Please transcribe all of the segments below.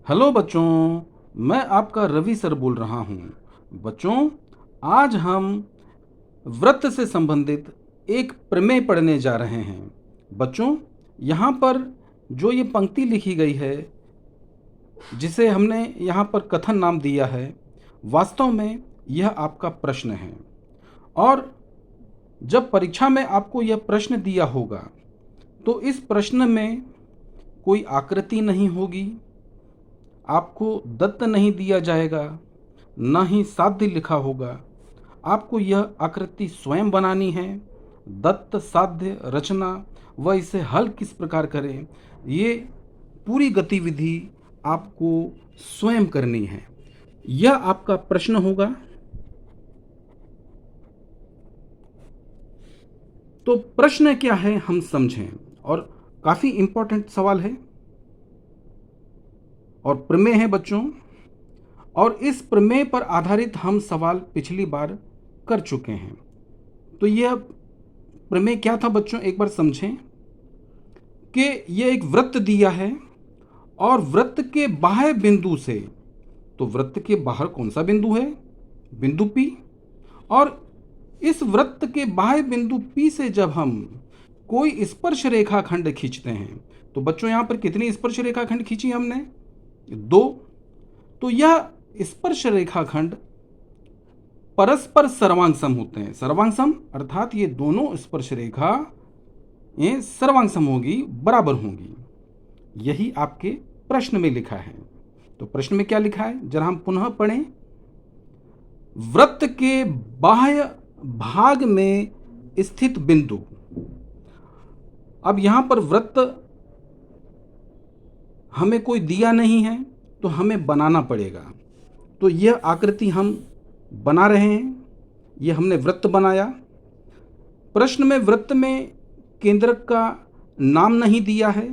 Hello बच्चों, मैं आपका रवि सर बोल रहा हूँ। बच्चों, आज हम व्रत से संबंधित एक प्रमेय पढ़ने जा रहे हैं। बच्चों, यहाँ पर जो ये पंक्ति लिखी गई है, जिसे हमने यहाँ पर कथन नाम दिया है, वास्तव में यह आपका प्रश्न है। और जब परीक्षा में आपको यह प्रश्न दिया होगा, तो इस प्रश्न में कोई आकृति नहीं होगी, आपको दत्त नहीं दिया जाएगा, न ही साध्य लिखा होगा। आपको यह आकृति स्वयं बनानी है। दत्त, साध्य, रचना व इसे हल किस प्रकार करें, ये पूरी गतिविधि आपको स्वयं करनी है। यह आपका प्रश्न होगा। तो प्रश्न क्या है हम समझें, और काफ़ी इम्पोर्टेंट सवाल है और प्रमेय है बच्चों। और इस प्रमेय पर आधारित हम सवाल पिछली बार कर चुके हैं। तो यह प्रमेय क्या था बच्चों, एक बार समझें कि यह एक वृत्त दिया है और वृत्त के बाह्य बिंदु से, तो वृत्त के बाहर कौन सा बिंदु है? बिंदु P। और इस वृत्त के बाह्य बिंदु P से जब हम कोई स्पर्श रेखाखंड खींचते हैं, तो बच्चों यहां पर कितनी स्पर्श रेखाखंड खींची हमने? 2। तो यह स्पर्श रेखाखंड परस्पर सर्वांग सम होते हैं। सर्वांग सम अर्थात ये दोनों स्पर्श रेखा ये सर्वांग सम होगी, बराबर होंगी। यही आपके प्रश्न में लिखा है। तो प्रश्न में क्या लिखा है, जरा हम पुनः पढ़ें। वृत्त के बाह्य भाग में स्थित बिंदु। अब यहां पर वृत्त हमें कोई दिया नहीं है, तो हमें बनाना पड़ेगा। तो यह आकृति हम बना रहे हैं। यह हमने वृत्त बनाया। प्रश्न में वृत्त में केंद्रक का नाम नहीं दिया है,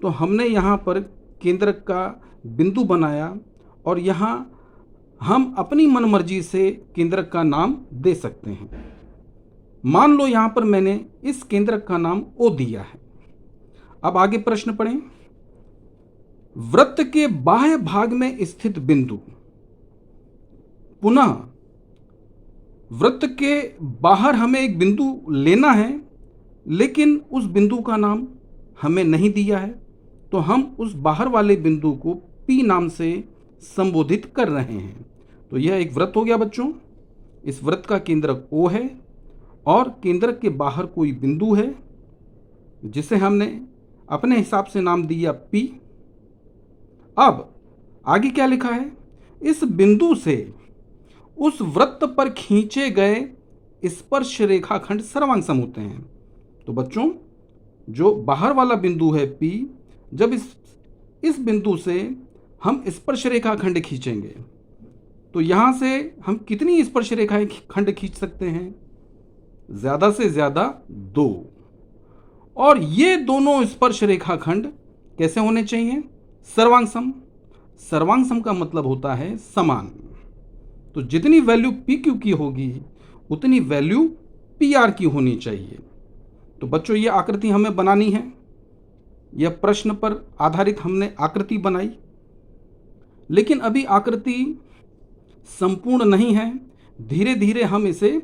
तो हमने यहाँ पर केंद्रक का बिंदु बनाया और यहाँ हम अपनी मनमर्जी से केंद्रक का नाम दे सकते हैं। मान लो यहाँ पर मैंने इस केंद्रक का नाम O दिया है। अब आगे प्रश्न पढ़ें। वृत्त के बाह्य भाग में स्थित बिंदु। पुनः वृत्त के बाहर हमें एक बिंदु लेना है, लेकिन उस बिंदु का नाम हमें नहीं दिया है, तो हम उस बाहर वाले बिंदु को P नाम से संबोधित कर रहे हैं। तो यह एक वृत्त हो गया बच्चों। इस वृत्त का केंद्रक O है और केंद्रक के बाहर कोई बिंदु है, जिसे हमने अपने हिसाब से नाम दिया P। अब आगे क्या लिखा है, इस बिंदु से उस वृत्त पर खींचे गए स्पर्श रेखाखंड सर्वांग सम होते हैं। तो बच्चों, जो बाहर वाला बिंदु है P, जब इस बिंदु से हम स्पर्श रेखाखंड खींचेंगे, तो यहां से हम कितनी स्पर्श रेखाएं खंड खींच सकते हैं? ज्यादा से ज्यादा 2। और ये दोनों स्पर्श रेखाखंड कैसे होने चाहिए? सर्वांग सम। सर्वांग सम का मतलब होता है समान। तो जितनी वैल्यू PQ की होगी, उतनी वैल्यू PR की होनी चाहिए। तो बच्चों, ये आकृति हमें बनानी है। यह प्रश्न पर आधारित हमने आकृति बनाई, लेकिन अभी आकृति संपूर्ण नहीं है। धीरे धीरे हम इसे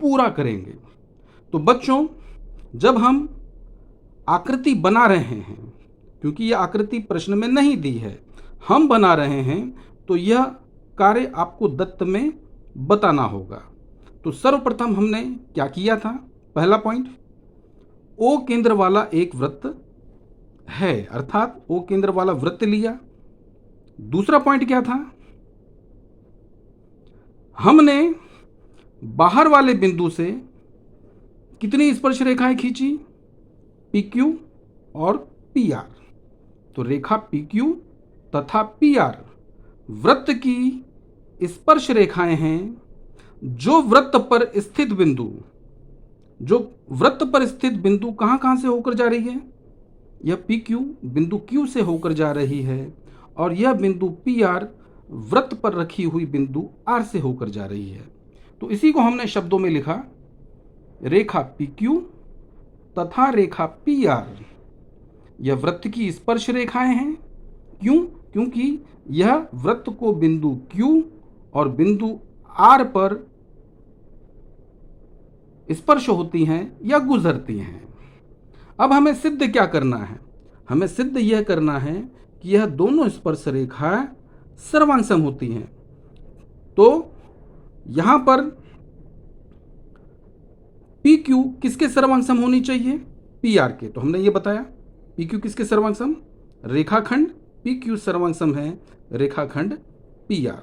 पूरा करेंगे। तो बच्चों, जब हम आकृति बना रहे हैं, क्योंकि यह आकृति प्रश्न में नहीं दी है, हम बना रहे हैं, तो यह कार्य आपको दत्त में बताना होगा। तो सर्वप्रथम हमने क्या किया था? पहला पॉइंट, O केंद्र वाला एक वृत्त है, अर्थात O केंद्र वाला वृत्त लिया। दूसरा पॉइंट क्या था? हमने बाहर वाले बिंदु से कितनी स्पर्श रेखाएं खींची? PQ और PR। तो रेखा PQ तथा PR वृत्त की स्पर्श रेखाएं हैं, जो वृत्त पर स्थित बिंदु कहां से होकर जा रही है? यह PQ बिंदु Q से होकर जा रही है, और यह बिंदु PR वृत्त पर रखी हुई बिंदु R से होकर जा रही है। तो इसी को हमने शब्दों में लिखा, रेखा PQ तथा रेखा PR यह वृत्त की स्पर्श रेखाएं हैं। क्यों? क्योंकि यह वृत्त को बिंदु Q और बिंदु R पर स्पर्श होती हैं या गुजरती हैं। अब हमें सिद्ध क्या करना है? हमें सिद्ध यह करना है कि यह दोनों स्पर्श रेखाएं सर्वांग होती हैं। तो यहां पर PQ किसके सर्वांग होनी चाहिए? PR के। तो हमने ये बताया PQ किसके सर्वांग? रेखाखंड PQ सर्वांग है रेखाखंड PR।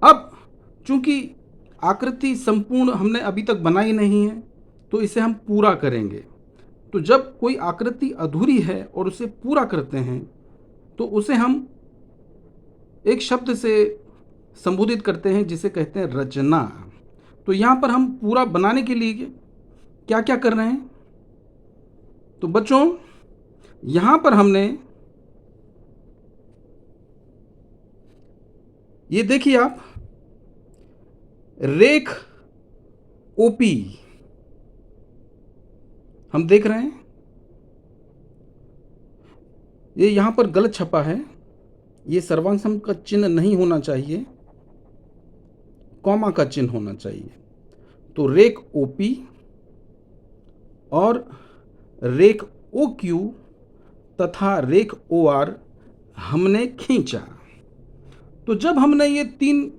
अब चूंकि आकृति संपूर्ण हमने अभी तक बनाई नहीं है तो इसे हम पूरा करेंगे। तो जब कोई आकृति अधूरी है और उसे पूरा करते हैं तो उसे हम एक शब्द से संबोधित करते हैं जिसे कहते हैं रचना। तो यहाँ पर हम पूरा बनाने के लिए क्या क्या कर रहे हैं? तो बच्चों यहाँ पर हमने ये देखिए आप रेख OP हम देख रहे हैं। ये यहां पर गलत छपा है, ये सर्वांग सम का चिन्ह नहीं होना चाहिए, कॉमा का चिन्ह होना चाहिए। तो रेख OP और रेख OQ तथा रेख OR हमने खींचा। तो जब हमने ये 3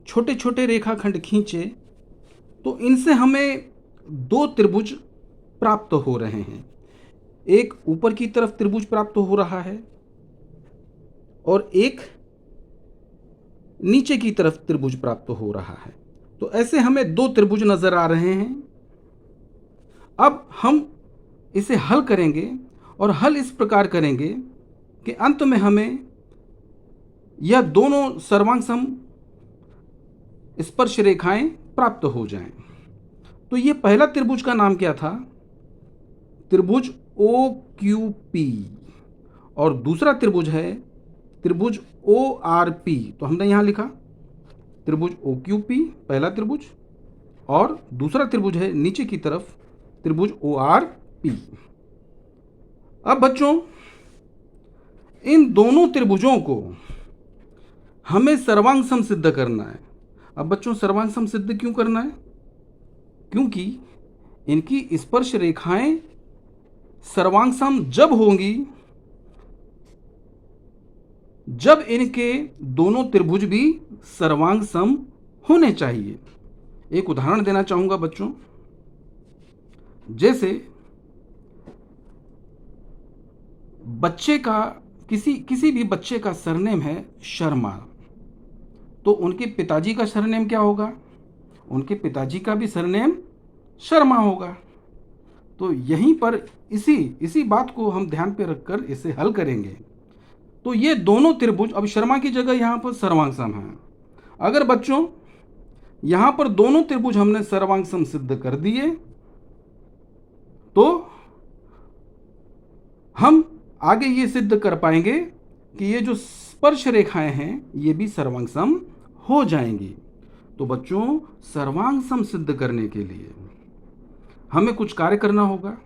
छोटे छोटे रेखाखंड खींचे तो इनसे हमें 2 त्रिभुज प्राप्त हो रहे हैं। एक ऊपर की तरफ त्रिभुज प्राप्त हो रहा है और एक नीचे की तरफ त्रिभुज प्राप्त हो रहा है। तो ऐसे हमें 2 त्रिभुज नजर आ रहे हैं। अब हम इसे हल करेंगे और हल इस प्रकार करेंगे कि अंत में हमें यह दोनों सर्वांग सम स्पर्श रेखाएं प्राप्त हो जाएं। तो ये पहला त्रिभुज का नाम क्या था? त्रिभुज OQP और दूसरा त्रिभुज है त्रिभुज ORP। तो हमने यहां लिखा त्रिभुज OQP पहला त्रिभुज और दूसरा त्रिभुज है नीचे की तरफ त्रिभुज ORP। अब बच्चों इन दोनों त्रिभुजों को हमें सर्वांग सम सिद्ध करना है। अब बच्चों सर्वांग सम सिद्ध क्यों करना है? क्योंकि इनकी स्पर्श रेखाएं सर्वांग सम जब होंगी जब इनके दोनों त्रिभुज भी सर्वांग सम होने चाहिए। एक उदाहरण देना चाहूंगा बच्चों, जैसे बच्चे का किसी भी बच्चे का सरनेम है शर्मा, तो उनके पिताजी का सरनेम क्या होगा? उनके पिताजी का भी सरनेम शर्मा होगा। तो यहीं पर इसी बात को हम ध्यान पे रखकर इसे हल करेंगे। तो ये दोनों त्रिभुज, अब शर्मा की जगह यहाँ पर सर्वांग सम है। अगर बच्चों यहाँ पर दोनों त्रिभुज हमने सर्वांग सम सिद्ध कर दिए तो हम आगे ये सिद्ध कर पाएंगे कि ये जो स्पर्श रेखाएं हैं ये भी सर्वांग सम हो जाएंगी। तो बच्चों सर्वांग सम सिद्ध करने के लिए हमें कुछ कार्य करना होगा।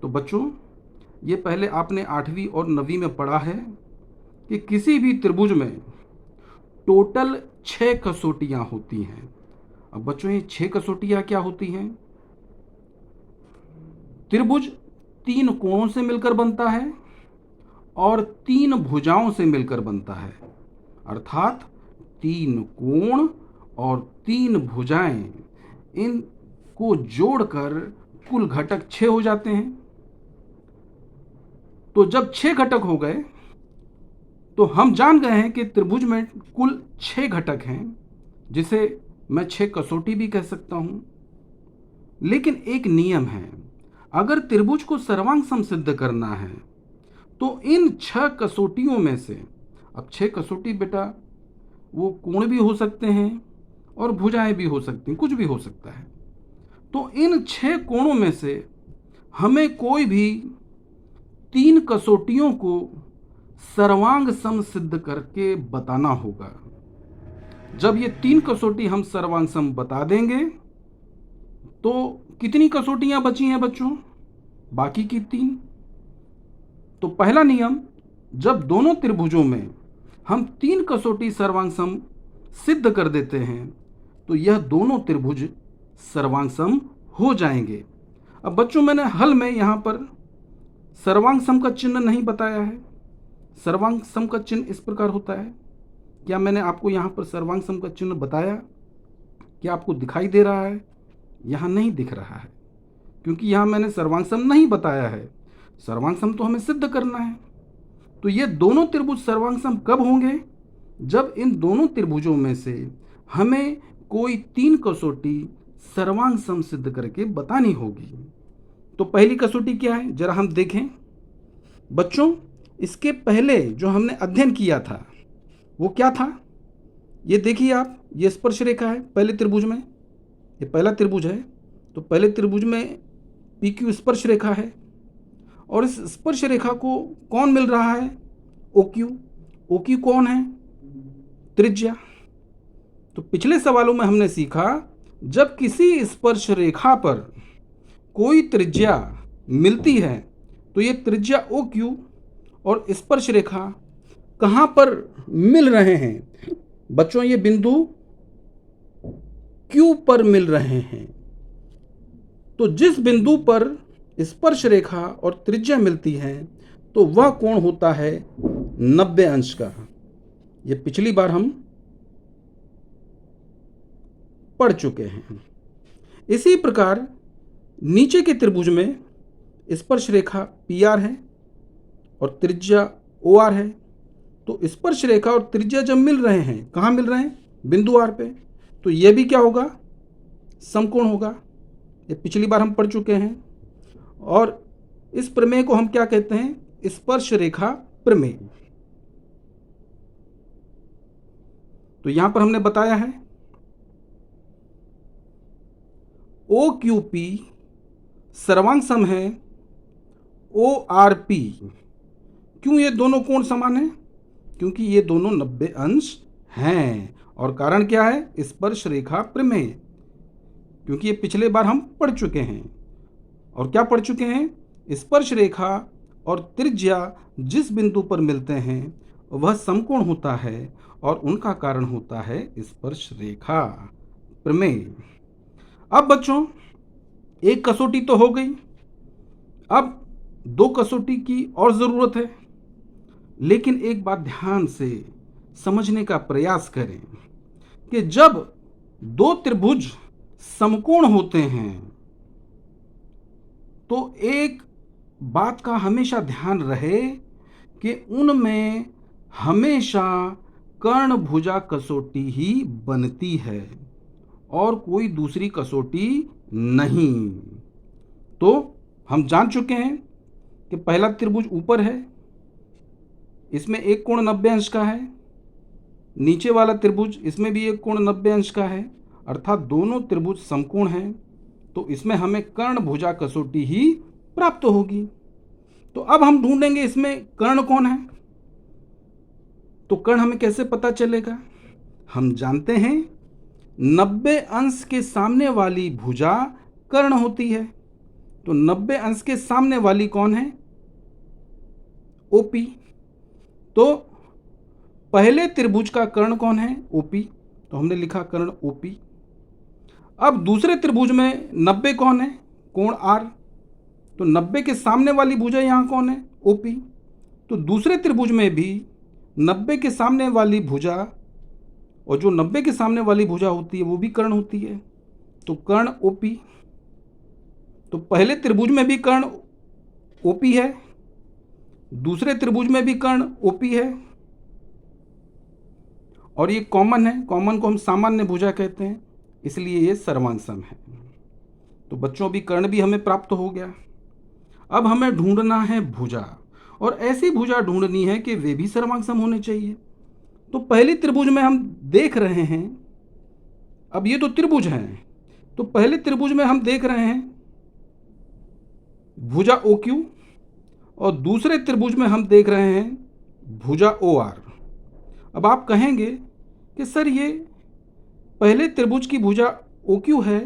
तो बच्चों ये पहले आपने 8वीं और 9वीं में पढ़ा है कि किसी भी त्रिभुज में टोटल 6 कसौटियां होती हैं। अब बच्चों ये 6 कसौटियां क्या होती हैं? त्रिभुज 3 कोणों से मिलकर बनता है और 3 भुजाओं से मिलकर बनता है, अर्थात 3 कोण और 3 भुजाएं, इनको जोड़कर कुल घटक 6 हो जाते हैं। तो जब 6 घटक हो गए तो हम जान गए हैं कि त्रिभुज में कुल 6 घटक हैं, जिसे मैं 6 कसौटी भी कह सकता हूं। लेकिन एक नियम है, अगर त्रिभुज को सर्वांग सम सिद्ध करना है तो इन 6 कसौटियों में से, अब 6 कसौटी बेटा वो कोण भी हो सकते हैं और भुजाएं भी हो सकती हैं, कुछ भी हो सकता है। तो इन 6 कोणों में से हमें कोई भी 3 कसौटियों को सर्वांग सम सिद्ध करके बताना होगा। जब ये 3 कसौटी हम सर्वांग सम बता देंगे तो कितनी कसौटियां बची हैं बच्चों? बाकी की 3। तो पहला नियम, जब दोनों त्रिभुजों में हम 3 कसौटी सर्वांग सम सिद्ध कर देते हैं तो यह दोनों त्रिभुज सर्वांग सम हो जाएंगे। अब बच्चों, मैंने हल में यहाँ पर सर्वांग सम का चिन्ह नहीं बताया है। सर्वांग सम का चिन्ह इस प्रकार होता है। क्या मैंने आपको यहाँ पर सर्वांग सम का चिन्ह बताया? क्या आपको दिखाई दे रहा है? यहाँ नहीं दिख रहा है, क्योंकि यहाँ मैंने सर्वांग सम नहीं बताया है। सर्वांग सम तो हमें सिद्ध करना है। तो ये दोनों त्रिभुज सर्वांग सम कब होंगे? जब इन दोनों त्रिभुजों में से हमें कोई 3 कसौटी सर्वांग सम सिद्ध करके बतानी होगी। तो पहली कसौटी क्या है, जरा हम देखें। बच्चों, इसके पहले जो हमने अध्ययन किया था वो क्या था? ये देखिए आप, ये स्पर्श रेखा है पहले त्रिभुज में। ये पहला त्रिभुज है, तो पहले त्रिभुज में पी क्यू स्पर्श रेखा है, और इस स्पर्श रेखा को कौन मिल रहा है? O Q. ओ क्यू कौन है? त्रिज्या। तो पिछले सवालों में हमने सीखा, जब किसी स्पर्श रेखा पर कोई त्रिज्या मिलती है तो ये त्रिज्या ओ क्यू और स्पर्श रेखा कहाँ पर मिल रहे हैं? बच्चों, ये बिंदु क्यू पर मिल रहे हैं। तो जिस बिंदु पर स्पर्श रेखा और त्रिज्या मिलती है तो वह कोण होता है 90 अंश का। ये पिछली बार हम पढ़ चुके हैं। इसी प्रकार नीचे के त्रिभुज में स्पर्श रेखा पी आर है और त्रिज्या ओ आर है। तो स्पर्श रेखा और त्रिज्या जब मिल रहे हैं, कहाँ मिल रहे हैं? बिंदु आर पे। तो यह भी क्या होगा? समकोण होगा। ये पिछली बार हम पढ़ चुके हैं। और इस प्रमेय को हम क्या कहते हैं? स्पर्श रेखा प्रमेय। तो यहां पर हमने बताया है ओ क्यू पी सर्वांग सम है ओ आर पी। क्यों ये दोनों कोण समान हैं? क्योंकि ये दोनों 90 अंश हैं। और कारण क्या है? स्पर्श रेखा प्रमेय। क्योंकि ये पिछले बार हम पढ़ चुके हैं। और क्या पढ़ चुके हैं? स्पर्श रेखा और त्रिज्या जिस बिंदु पर मिलते हैं वह समकोण होता है और उनका कारण होता है स्पर्श रेखा प्रमेय। अब बच्चों, एक कसौटी तो हो गई, अब 2 कसौटी की और ज़रूरत है। लेकिन एक बात ध्यान से समझने का प्रयास करें कि जब 2 त्रिभुज समकोण होते हैं तो एक बात का हमेशा ध्यान रहे कि उनमें हमेशा कर्ण भुजा कसौटी ही बनती है और कोई दूसरी कसौटी नहीं। तो हम जान चुके हैं कि पहला त्रिभुज ऊपर है, इसमें एक कोण 90 अंश का है। नीचे वाला त्रिभुज, इसमें भी एक कोण 90 अंश का है। अर्थात दोनों त्रिभुज समकोण हैं। तो इसमें हमें कर्ण भुजा कसौटी ही प्राप्त होगी। तो अब हम ढूंढेंगे इसमें कर्ण कौन है। तो कर्ण हमें कैसे पता चलेगा? हम जानते हैं 90 अंश के सामने वाली भुजा कर्ण होती है। तो 90 अंश के सामने वाली कौन है? ओपी। तो पहले त्रिभुज का कर्ण कौन है? ओपी। तो हमने लिखा कर्ण ओपी। अब दूसरे त्रिभुज में 90 कौन है? कोण आर। तो 90 के सामने वाली भुजा यहाँ कौन है? ओपी। तो दूसरे त्रिभुज में भी 90 के सामने वाली भुजा, और जो 90 के सामने वाली भुजा होती है वो भी कर्ण होती है। तो कर्ण ओपी। तो पहले त्रिभुज में भी कर्ण ओपी है, दूसरे त्रिभुज में भी कर्ण ओपी है, और ये कॉमन है। कॉमन को हम सामान्य भुजा कहते हैं, इसलिए ये सर्वांग सम है। तो बच्चों, अभी कर्ण भी हमें प्राप्त हो गया। अब हमें ढूंढना है भुजा, और ऐसी भुजा ढूंढनी है कि वे भी सर्वांग सम होने चाहिए। तो पहले त्रिभुज में हम देख रहे हैं, अब ये तो त्रिभुज हैं, तो पहले त्रिभुज में हम देख रहे हैं भुजा ओ क्यू, और दूसरे त्रिभुज में हम देख रहे हैं भुजा ओ आर। अब आप कहेंगे कि सर, ये पहले त्रिभुज की भुजा ओ क्यू है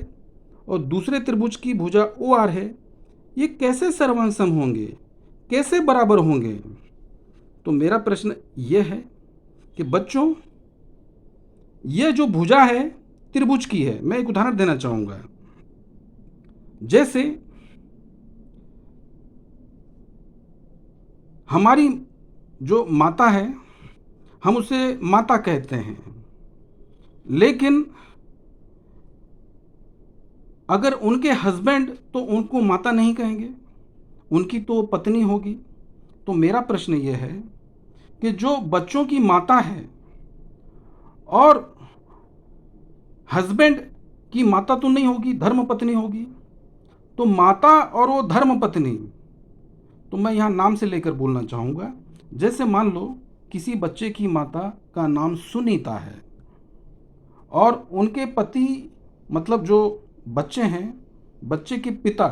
और दूसरे त्रिभुज की भुजा ओ आर है, ये कैसे सर्वांग सम होंगे, कैसे बराबर होंगे? तो मेरा प्रश्न ये है कि बच्चों, ये जो भुजा है त्रिभुज की है। मैं एक उदाहरण देना चाहूँगा। जैसे हमारी जो माता है, हम उसे माता कहते हैं, लेकिन अगर उनके हस्बैंड तो उनको माता नहीं कहेंगे, उनकी तो पत्नी होगी। तो मेरा प्रश्न ये है कि जो बच्चों की माता है और हस्बैंड की माता तो नहीं होगी, धर्म पत्नी होगी। तो माता और वो धर्म पत्नी, तो मैं यहाँ नाम से लेकर बोलना चाहूँगा। जैसे मान लो किसी बच्चे की माता का नाम सुनीता है और उनके पति, मतलब जो बच्चे हैं, बच्चे के पिता,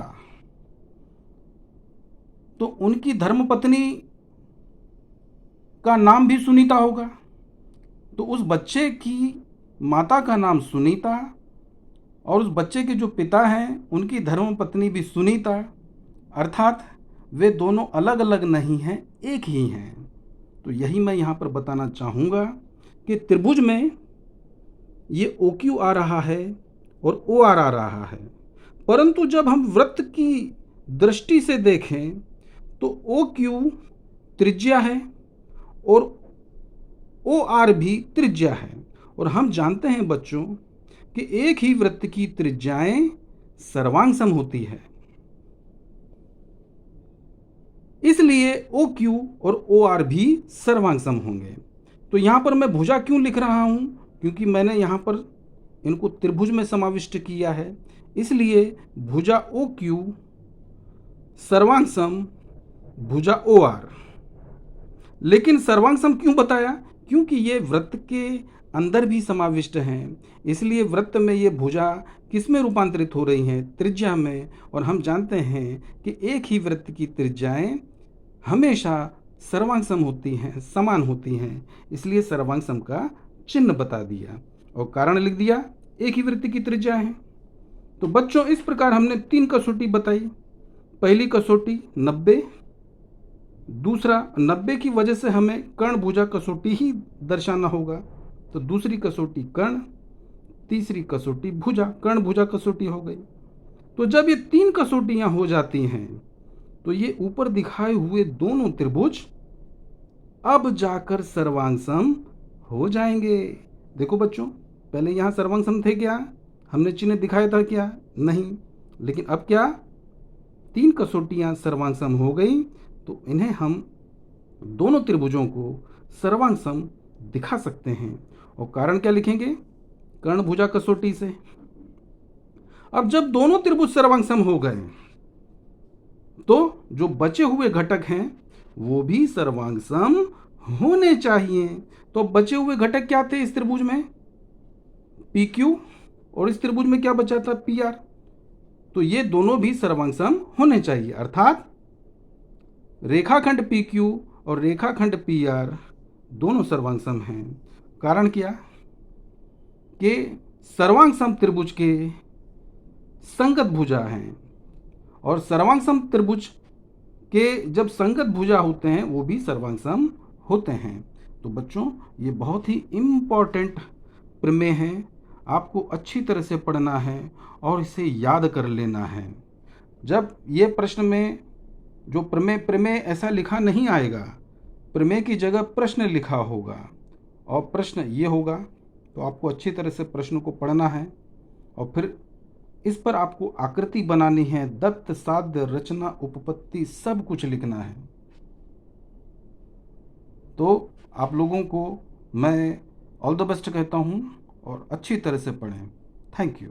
तो उनकी धर्मपत्नी का नाम भी सुनीता होगा। तो उस बच्चे की माता का नाम सुनीता और उस बच्चे के जो पिता हैं उनकी धर्मपत्नी भी सुनीता, अर्थात वे दोनों अलग अलग नहीं हैं, एक ही हैं। तो यही मैं यहाँ पर बताना चाहूँगा कि त्रिभुज में ये OQ आ रहा है और OR आ रहा है, परंतु जब हम वृत्त की दृष्टि से देखें तो OQ त्रिज्या है और OR भी त्रिज्या है। और हम जानते हैं बच्चों कि एक ही वृत्त की त्रिज्याएं सर्वांग सम होती है, इसलिए OQ और OR भी सर्वांग सम होंगे। तो यहाँ पर मैं भुजा क्यों लिख रहा हूँ? क्योंकि मैंने यहाँ पर इनको त्रिभुज में समाविष्ट किया है, इसलिए भुजा OQ सर्वांग सम भुजा OR। लेकिन सर्वांग सम क्यों बताया? क्योंकि ये वृत्त के अंदर भी समाविष्ट हैं, इसलिए वृत्त में ये भुजा किस में रूपांतरित हो रही हैं? त्रिज्या में। और हम जानते हैं कि एक ही वृत्त की त्रिज्याएं हमेशा सर्वांग सम होती हैं, समान होती हैं, इसलिए सर्वांग सम का चिन्ह बता दिया और कारण लिख दिया, एक ही वृत्त की त्रिज्या है। तो बच्चों, इस प्रकार हमने 3 कसौटी बताई। पहली कसौटी 90, दूसरा 90 की वजह से हमें कर्ण भुजा कसौटी ही दर्शाना होगा, तो दूसरी कसौटी कर्ण, तीसरी कसौटी भुजा, कर्ण भुजा कसौटी हो गई। तो जब ये 3 कसौटियां हो जाती हैं तो ये ऊपर दिखाए हुए दोनों त्रिभुज अब जाकर सर्वांग सम हो जाएंगे। देखो बच्चों, पहले यहाँ सर्वांग सम थे क्या? हमने चिन्ह दिखाया था क्या? नहीं। लेकिन अब क्या? 3 कसौटियां सर्वांग सम हो गई, तो इन्हें हम दोनों त्रिभुजों को सर्वांग सम दिखा सकते हैं। और कारण क्या लिखेंगे? कर्ण भुजा कसौटी से। अब जब दोनों त्रिभुज सर्वांग सम हो गए तो जो बचे हुए घटक हैं वो भी सर्वांग सम होने चाहिए। तो बचे हुए घटक क्या थे इस त्रिभुज में? PQ, और इस त्रिभुज में क्या बचा था? PR। तो ये दोनों भी सर्वांग सम होने चाहिए, अर्थात रेखाखंड PQ और रेखाखंड PR दोनों सर्वांग सम हैं। कारण क्या? कि सर्वांग सम त्रिभुज के संगत भुजा हैं, और सर्वांग सम त्रिभुज के जब संगत भुजा होते हैं वो भी सर्वांग सम होते हैं। तो बच्चों, ये बहुत ही इम्पॉर्टेंट प्रमेय है, आपको अच्छी तरह से पढ़ना है और इसे याद कर लेना है। जब ये प्रश्न में जो प्रमेय ऐसा लिखा नहीं आएगा, प्रमेय की जगह प्रश्न लिखा होगा और प्रश्न ये होगा, तो आपको अच्छी तरह से प्रश्न को पढ़ना है और फिर इस पर आपको आकृति बनानी है, दत्त, साध्य, रचना, उपपत्ति सब कुछ लिखना है। तो आप लोगों को मैं ऑल द बेस्ट कहता हूँ और अच्छी तरह से पढ़ें। Thank you.